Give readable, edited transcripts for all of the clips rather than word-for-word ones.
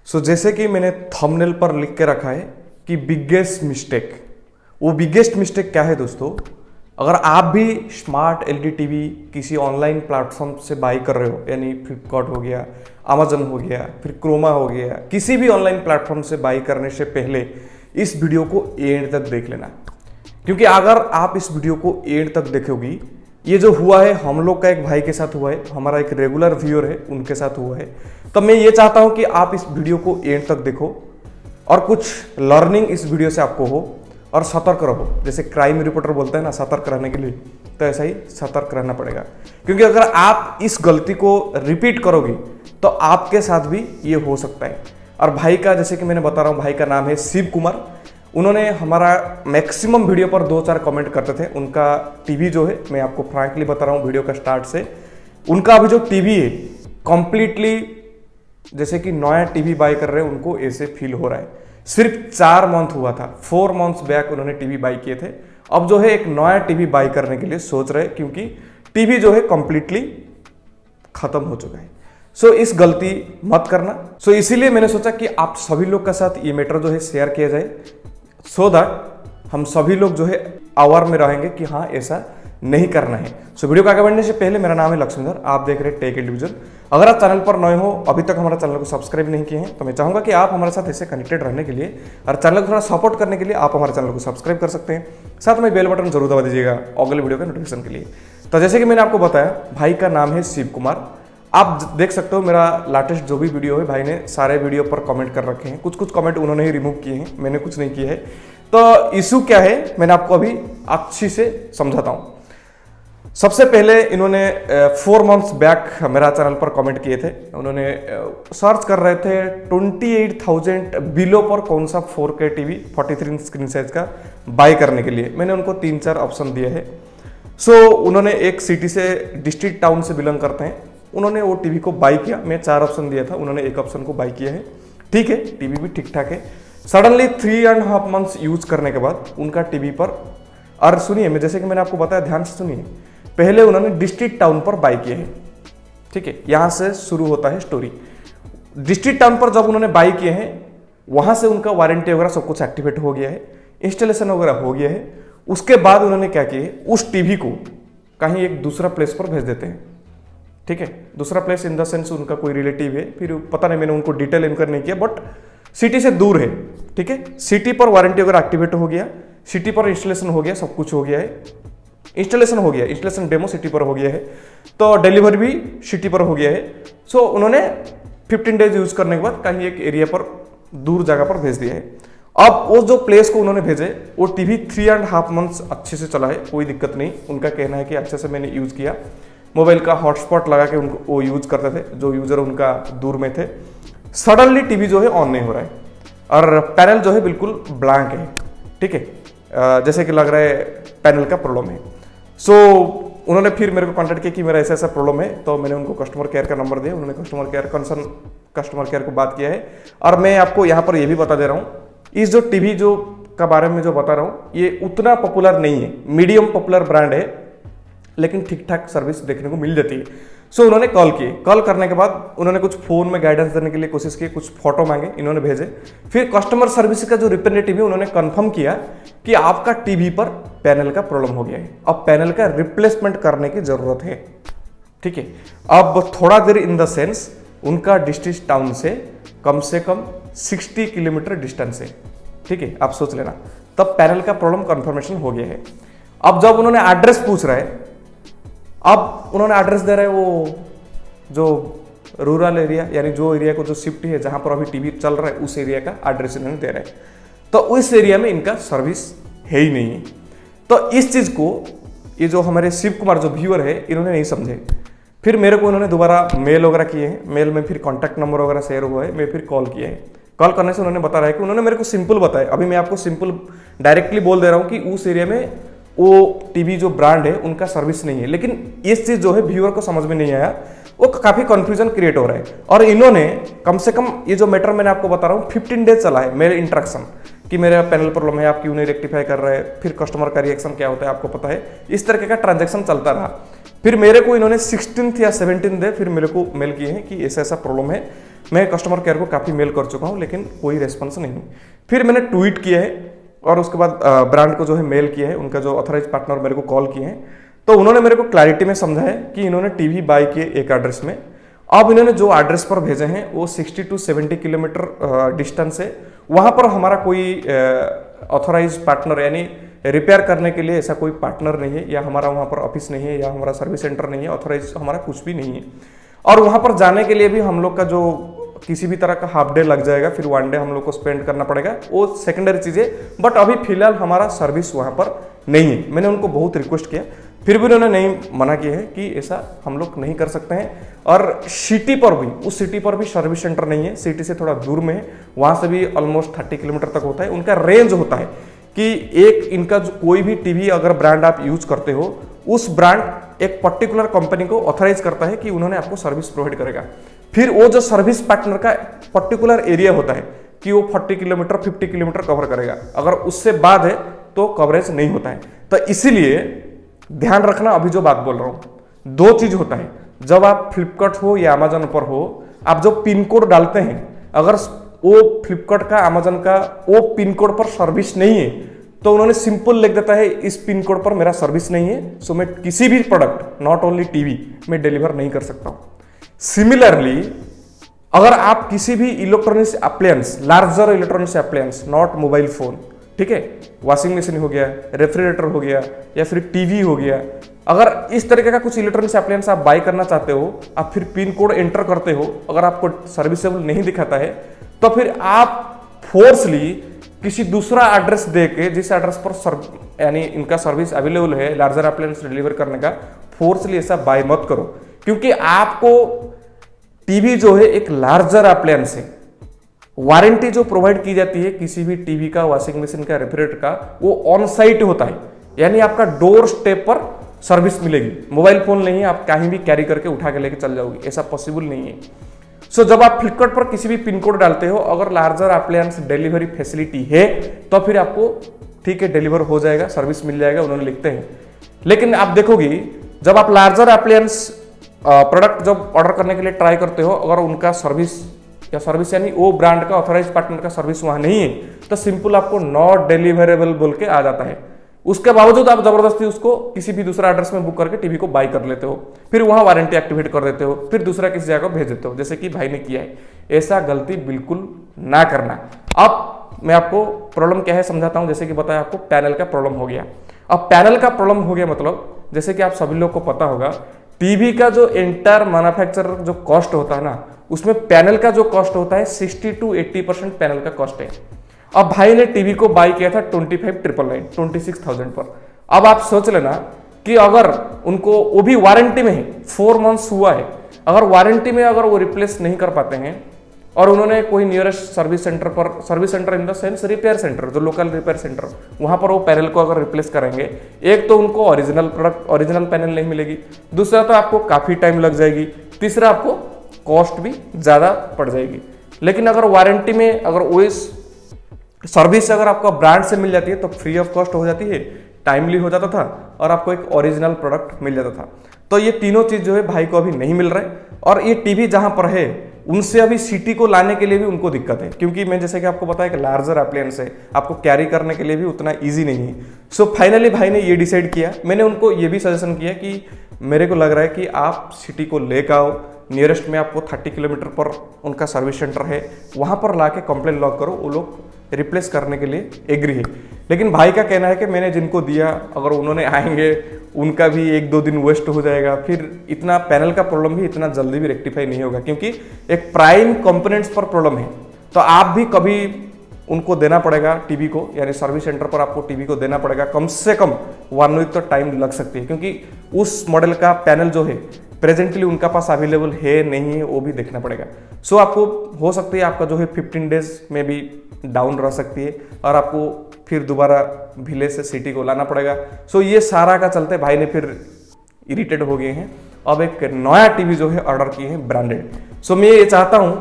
जैसे कि मैंने थंबनेल पर लिख के रखा है कि बिगेस्ट मिस्टेक, वो बिगेस्ट मिस्टेक क्या है दोस्तों? अगर आप भी स्मार्ट एलईडी टीवी किसी ऑनलाइन प्लेटफॉर्म से बाई कर रहे हो, यानी फ्लिपकार्ट हो गया, अमेजन हो गया, फिर क्रोमा हो गया, किसी भी ऑनलाइन प्लेटफॉर्म से बाई करने से पहले इस वीडियो को एंड तक देख लेना। क्योंकि अगर आप इस वीडियो को एंड तक देखोगी, ये जो हुआ है हम लोग का एक भाई के साथ हुआ है, हमारा एक रेगुलर व्यूअर है उनके साथ हुआ है। तो मैं ये चाहता हूं कि आप इस वीडियो को एंड तक देखो और कुछ लर्निंग इस वीडियो से आपको हो और सतर्क रहो। जैसे क्राइम रिपोर्टर बोलते हैं ना, सतर्क रहने के लिए, तो ऐसा ही सतर्क रहना पड़ेगा। क्योंकि अगर आप इस गलती को रिपीट करोगी तो आपके साथ भी ये हो सकता है। और भाई का, जैसे कि मैंने बता रहा हूँ, भाई का नाम है शिव कुमार। उन्होंने हमारा मैक्सिमम वीडियो पर 2-4 कमेंट करते थे। उनका टीवी जो है, मैं आपको फ्रैंकली बता रहा हूँ वीडियो का स्टार्ट से, उनका अभी जो टीवी है कंप्लीटली जैसे कि नया टीवी बाय कर रहे हैं, उनको ऐसे फील हो रहा है। सिर्फ 4 मंथ हुआ था, 4 मंथ्स बैक उन्होंने टीवी बाय किए थे। अब जो है एक नया टीवी बाय करने के लिए सोच रहे हैं, क्योंकि टीवी जो है कंप्लीटली खत्म हो चुका है। इस गलती मत करना। इसीलिए मैंने सोचा कि आप सभी लोग के साथ ये मैटर जो है शेयर किया जाए, सो दैट हम सभी लोग जो है अवेयर में रहेंगे कि हाँ ऐसा नहीं करना है। वीडियो को आगे बढ़ने से पहले, मेरा नाम है लक्ष्मीधर, आप देख रहे हैं टेक डिवीजन। अगर आप चैनल पर नए हो, अभी तक हमारा चैनल को सब्सक्राइब नहीं किए हैं, तो मैं चाहूंगा कि आप हमारे साथ ऐसे कनेक्टेड रहने के लिए और चैनल को थोड़ा सपोर्ट करने के लिए आप हमारे चैनल को सब्सक्राइब कर सकते हैं। साथ में बेल बटन जरूर दबा दीजिएगा अगले वीडियो के नोटिफिकेशन के लिए। तो जैसे कि मैंने आपको बताया, भाई का नाम है शिव कुमार। आप देख सकते हो मेरा लेटेस्ट जो भी वीडियो है, भाई ने सारे वीडियो पर कमेंट कर रखे हैं। कुछ कमेंट उन्होंने ही रिमूव किए हैं, मैंने कुछ नहीं किया है। तो इशू क्या है मैंने आपको अभी अच्छी से समझाता हूं। सबसे पहले इन्होंने 4 मंथ्स बैक मेरा चैनल पर कमेंट किए थे। उन्होंने सर्च कर रहे थे 28,000 बिलो पर कौन सा 4K TV 43 inch screen size का बाय करने के लिए। मैंने उनको 3-4 ऑप्शन दिए हैं। उन्होंने एक सिटी से, डिस्ट्रिक्ट टाउन से बिलोंग करते हैं, उन्होंने वो टीवी को बाई किया। मैं 4 ऑप्शन दिया था, उन्होंने एक ऑप्शन को बाई किया है। ठीक है, टीवी भी ठीक ठाक है। सडनली 3.5 मंथ्स यूज करने के बाद उनका टीवी पर, और सुनिए, मैं जैसे कि मैंने आपको बताया, ध्यान से सुनिए, पहले उन्होंने डिस्ट्रिक्ट टाउन पर बाई किए हैं। ठीक है, यहां से शुरू होता है स्टोरी। डिस्ट्रिक्ट टाउन पर जब उन्होंने बाई किए हैं, वहां से उनका वारंटी वगैरह सब कुछ एक्टिवेट हो गया है, इंस्टॉलेशन वगैरह हो गया है। उसके बाद उन्होंने क्या किया, उस टीवी को कहीं एक दूसरा प्लेस पर भेज देते हैं। ठीक है, दूसरा प्लेस इन द सेंस उनका कोई रिलेटिव है, फिर पता नहीं, मैंने उनको डिटेल इनकर नहीं किया, बट सिटी से दूर है। ठीक है, सिटी पर वारंटी वगैरह एक्टिवेट हो गया, सिटी पर इंस्टॉलेशन हो गया, सब कुछ हो गया है, इंस्टॉलेशन हो गया, इंस्टॉलेशन डेमो सिटी पर हो गया है, तो डिलीवरी भी सिटी पर हो गया है। उन्होंने 15 डेज यूज करने के बाद कहीं एक एरिया पर, दूर जगह पर भेज दिया है। अब वो जो प्लेस को उन्होंने भेजे, वो टीवी 3.5 मंथ्स अच्छे से चला है, कोई दिक्कत नहीं। उनका कहना है कि अच्छे से मैंने यूज किया, मोबाइल का हॉटस्पॉट लगा के उनको वो यूज करते थे, जो यूजर उनका दूर में थे। सडनली टीवी जो है ऑन नहीं हो रहा है और पैनल जो है बिल्कुल ब्लैंक है। ठीक है, जैसे कि लग रहा है पैनल का प्रॉब्लम है। उन्होंने फिर मेरे को कॉन्टैक्ट किया कि मेरा ऐसा ऐसा प्रॉब्लम है। तो मैंने उनको कस्टमर केयर का नंबर दिया, उन्होंने कस्टमर केयर को बात किया है। और मैं आपको यहाँ पर यह भी बता दे रहा हूँ, इस जो टीवी जो का बारे में जो बता रहा हूँ, ये उतना पॉपुलर नहीं है, मीडियम पॉपुलर ब्रांड है, लेकिन ठीक ठाक सर्विस देखने को मिल जाती है। उन्होंने कॉल किए, कॉल करने के बाद उन्होंने कुछ फोन में गाइडेंस देने के लिए कोशिश की, कुछ फोटो मांगे, इन्होंने भेजे। फिर कस्टमर सर्विस का जो रिप्रेजेंटेटिव है, उन्होंने कंफर्म किया कि आपका टीवी पर पैनल का प्रॉब्लम हो गया है, अब पैनल का रिप्लेसमेंट करने की जरूरत है। ठीक है, अब थोड़ा देर इन द सेंस उनका डिस्ट्रिक्ट टाउन से कम 60 किलोमीटर डिस्टेंस है। ठीक है, आप सोच लेना, तब पैनल का प्रॉब्लम कंफर्मेशन हो गया है। अब जब उन्होंने एड्रेस पूछ रहे हैं, अब उन्होंने एड्रेस दे रहे हैं वो जो रूरल एरिया, यानी जो एरिया को जो शिफ्ट है, जहां पर अभी टीवी चल रहा है, उस एरिया का एड्रेस इन्होंने दे रहे हैं। तो उस एरिया में इनका सर्विस है ही नहीं है। तो इस चीज को ये जो हमारे शिव कुमार जो व्यूअर है, इन्होंने नहीं समझे। फिर मेरे को इन्होंने दोबारा मेल वगैरह किए हैं, मेल में फिर कॉन्टैक्ट नंबर वगैरह शेयर हुआ है, मैं फिर कॉल किया है। कॉल करने से उन्होंने बता रहा है कि उन्होंने मेरे को सिंपल बताया, अभी मैं आपको सिंपल डायरेक्टली बोल दे रहा हूँ कि उस एरिया में वो टीवी जो ब्रांड है उनका सर्विस नहीं है। लेकिन इस चीज जो है व्यूअर को समझ में नहीं आया, वो काफी कंफ्यूजन क्रिएट हो रहा है। और इन्होंने कम से कम ये जो मैटर मैंने आपको बता रहा हूँ 15 डेज चला है मेरे इंटरेक्शन, कि मेरा पैनल प्रॉब्लम है, आप क्यों नहीं रेक्टिफाई कर रहे हैं, फिर कस्टमर का रिएक्शन क्या होता है आपको पता है, इस तरीके का ट्रांजेक्शन चलता रहा। फिर मेरे को इन्होंने 16th या 17th डे फिर मेरे को मेल किए हैं कि ऐसा ऐसा प्रॉब्लम है, मैं कस्टमर केयर को काफ़ी मेल कर चुका हूँ लेकिन कोई रेस्पॉन्स नहीं। फिर मैंने ट्वीट किया है और उसके बाद ब्रांड को जो है मेल किया है, उनका जो ऑथराइज पार्टनर मेरे को कॉल किए हैं, तो उन्होंने मेरे को क्लैरिटी में समझाया कि इन्होंने टीवी बाय किए एक एड्रेस में, अब इन्होंने जो एड्रेस पर भेजे हैं वो 60 to 70 किलोमीटर डिस्टेंस है, वहाँ पर हमारा कोई ऑथराइज पार्टनर यानी रिपेयर करने के लिए ऐसा कोई पार्टनर नहीं है, या हमारा वहाँ पर ऑफिस नहीं है, या हमारा सर्विस सेंटर नहीं है, ऑथराइज हमारा कुछ भी नहीं है। और वहाँ पर जाने के लिए भी हम लोग का जो किसी भी तरह का हाफ डे लग जाएगा, फिर 1 डे हम लोग को स्पेंड करना पड़ेगा, वो सेकेंडरी चीज़ है। बट अभी फिलहाल हमारा सर्विस वहाँ पर नहीं है। मैंने उनको बहुत रिक्वेस्ट किया, फिर भी उन्होंने नहीं मना किया है कि ऐसा हम लोग नहीं कर सकते हैं। और सिटी पर भी, उस सिटी पर भी सर्विस सेंटर नहीं है, सिटी से थोड़ा दूर में है, वहाँ से भी ऑलमोस्ट 30 किलोमीटर तक होता है। उनका रेंज होता है कि एक इनका जो कोई भी टीवी अगर ब्रांड आप यूज करते हो, उस ब्रांड एक पर्टिकुलर कंपनी को ऑथराइज करता है कि उन्होंने आपको सर्विस प्रोवाइड करेगा। फिर वो जो सर्विस पार्टनर का पर्टिकुलर एरिया होता है कि वो 40 किलोमीटर 50 किलोमीटर कवर करेगा, अगर उससे बाद है तो कवरेज नहीं होता है। तो इसीलिए ध्यान रखना, अभी जो बात बोल रहा हूं, दो चीज होता है। जब आप फ्लिपकार्ट हो या अमेजन पर हो, आप जो पिन कोड डालते हैं, अगर वो फ्लिपकार्ट का अमेजन का वो पिन कोड पर सर्विस नहीं है तो उन्होंने सिंपल लिख देता है इस पिन कोड पर मेरा सर्विस नहीं है, सो मैं किसी भी प्रोडक्ट, नॉट ओनली टीवी, मैं डिलीवर नहीं कर सकता हूं। सिमिलरली अगर आप किसी भी electronics appliance, larger electronics appliance, not mobile phone, ठीक है, वॉशिंग मशीन हो गया, रेफ्रिजरेटर हो गया, या फिर टीवी हो गया, अगर इस तरीके का कुछ इलेक्ट्रॉनिक्स अप्लायंस आप बाय करना चाहते हो, आप फिर पिन कोड एंटर करते हो, अगर आपको सर्विसेबल नहीं दिखाता है तो फिर आप फोर्सली किसी दूसरा एड्रेस दे के, जिस एड्रेस पर यानी इनका सर्विस अवेलेबल है लार्जर अप्लायंस डिलीवर करने का, फोर्सली ऐसा बाय मत करो। क्योंकि आपको टीवी जो है एक लार्जर अप्लायंस है, वारंटी जो प्रोवाइड की जाती है किसी भी टीवी का, वॉशिंग मशीन का, रेफ्रिजरेटर का, वो ऑन साइट होता है, यानी आपका डोर स्टेप पर सर्विस मिलेगी। मोबाइल फोन नहीं है, आप कहीं भी कैरी करके उठा के लेके चल जाओगे, ऐसा पॉसिबल नहीं है। सो जब आप फ्लिपकार्ट पर किसी भी पिन कोड डालते हो, अगर लार्जर अप्लायंस डिलीवरी फैसिलिटी है तो फिर आपको ठीक है डिलीवर हो जाएगा, सर्विस मिल जाएगा, उन्होंने लिखते हैं। लेकिन आप देखोगे जब आप लार्जर अप्लायंस प्रोडक्ट जब ऑर्डर करने के लिए ट्राई करते हो, अगर उनका सर्विस यानी वो ब्रांड का ऑथराइज पार्टनर का सर्विस वहां नहीं है, तो सिंपल आपको नॉट डिलीवरेबल बोल के आ जाता है। उसके बावजूद आप जबरदस्ती उसको किसी भी दूसरा एड्रेस में बुक करके टीवी को बाय कर लेते हो, फिर वहां वारंटी एक्टिवेट कर देते हो, फिर दूसरा किसी जगह भेज देते हो, जैसे कि भाई ने किया है। ऐसा गलती बिल्कुल ना करना। अब मैं आपको प्रॉब्लम क्या है समझाता हूं। जैसे कि बताया आपको पैनल का प्रॉब्लम हो गया। अब पैनल का प्रॉब्लम हो गया मतलब जैसे कि आप सभी लोग को पता होगा, टीवी का जो एंटायर मैन्युफैक्चरर जो कॉस्ट होता है ना, उसमें पैनल का जो कॉस्ट होता है 60 to 80% पैनल का कॉस्ट है। अब भाई ने टीवी को बाय किया था 25,999 पर। अब आप सोच लेना कि अगर उनको वो भी वारंटी में है, 4 months हुआ है, अगर वारंटी में अगर वो रिप्लेस नहीं कर पाते हैं और उन्होंने कोई नियरेस्ट सर्विस सेंटर पर, service centre in the sense repair centre, जो लोकल रिपेयर सेंटर, वहां पर वो पैनल को अगर रिप्लेस करेंगे, एक तो उनको ओरिजिनल प्रोडक्ट, ओरिजिनल पैनल नहीं मिलेगी, दूसरा तो आपको काफी टाइम लग जाएगी, तीसरा आपको कॉस्ट भी ज्यादा पड़ जाएगी। लेकिन अगर वारंटी में अगर ओएस सर्विस अगर आपको ब्रांड से मिल जाती है तो फ्री ऑफ कॉस्ट हो जाती है, टाइमली हो जाता था और आपको एक ओरिजिनल प्रोडक्ट मिल जाता था। तो ये तीनों चीज जो है भाई को अभी नहीं मिल रहा है। और ये टीवी जहां पर है उनसे अभी सिटी को लाने के लिए भी उनको दिक्कत है, क्योंकि मैं जैसे कि आपको बताया कि लार्जर अप्लायंस है, आपको कैरी करने के लिए भी उतना ईजी नहीं है। सो फाइनली भाई ने ये डिसाइड किया, मैंने उनको ये भी सजेशन किया कि मेरे को लग रहा है कि आप सिटी को लेकर आओ, नियरेस्ट में आपको 30 किलोमीटर पर उनका सर्विस सेंटर है, वहां पर लाके कंप्लेंट लॉक करो, वो लोग रिप्लेस करने के लिए एग्री है। लेकिन भाई का कहना है कि मैंने जिनको दिया अगर उन्होंने आएंगे उनका भी 1-2 दिन वेस्ट हो जाएगा, फिर इतना पैनल का प्रॉब्लम भी इतना जल्दी भी रेक्टिफाई नहीं होगा, क्योंकि एक प्राइम कंपोनेंट्स पर प्रॉब्लम है। तो आप भी कभी उनको देना पड़ेगा टीवी को, यानी सर्विस सेंटर पर आपको टीवी को देना पड़ेगा, कम से कम 1 वीक तो टाइम लग सकती है, क्योंकि उस मॉडल का पैनल जो है प्रेजेंटली उनका पास अवेलेबल है नहीं है वो भी देखना पड़ेगा। सो आपको हो सकती है आपका जो है 15 डेज में भी डाउन रह सकती है और आपको फिर दोबारा विलेज से सिटी को लाना पड़ेगा। सो ये सारा का चलते भाई ने फिर इरिटेट हो गए हैं, अब एक नया टीवी जो है ऑर्डर किए हैं ब्रांडेड। सो मैं ये चाहता हूं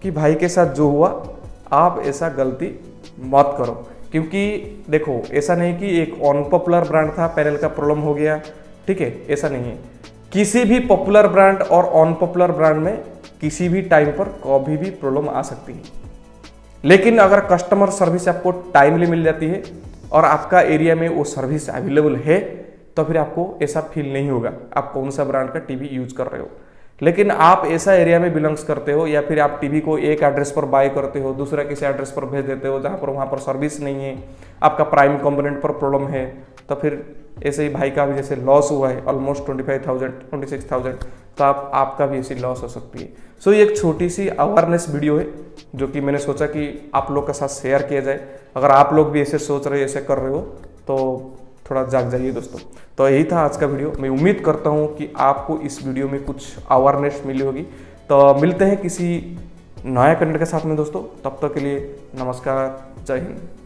कि भाई के साथ जो हुआ आप ऐसा गलती मत करो, क्योंकि देखो ऐसा नहीं कि एक अनपॉपुलर ब्रांड था पैनल का प्रॉब्लम हो गया, ठीक है, ऐसा नहीं है। किसी भी पॉपुलर ब्रांड और अनपॉपुलर ब्रांड में किसी भी टाइम पर कभी भी प्रॉब्लम आ सकती है। लेकिन अगर कस्टमर सर्विस आपको टाइमली मिल जाती है और आपका एरिया में वो सर्विस अवेलेबल है, तो फिर आपको ऐसा फील नहीं होगा आप कौन सा ब्रांड का टीवी यूज कर रहे हो। लेकिन आप ऐसा एरिया में बिलोंग्स करते हो या फिर आप टीवी को एक एड्रेस पर बाय करते हो, दूसरा किसी एड्रेस पर भेज देते हो जहाँ पर वहाँ पर सर्विस नहीं है, आपका प्राइम कंपोनेंट पर प्रॉब्लम है, तो फिर ऐसे ही भाई का भी जैसे लॉस हुआ है ऑलमोस्ट 25,000 26,000, तो आपका भी ऐसी लॉस हो सकती है। सो ये एक छोटी सी अवेयरनेस वीडियो है जो कि मैंने सोचा कि आप लोग के साथ शेयर किया जाए। अगर आप लोग भी ऐसे सोच रहे हो, ऐसे कर रहे हो, तो थोड़ा जाग जाइए दोस्तों। तो यही था आज का वीडियो। मैं उम्मीद करता हूँ कि आपको इस वीडियो में कुछ अवेयरनेस मिली होगी। तो मिलते हैं किसी नया कंटेंट के साथ में दोस्तों, तब तक के लिए नमस्कार, जय हिंद।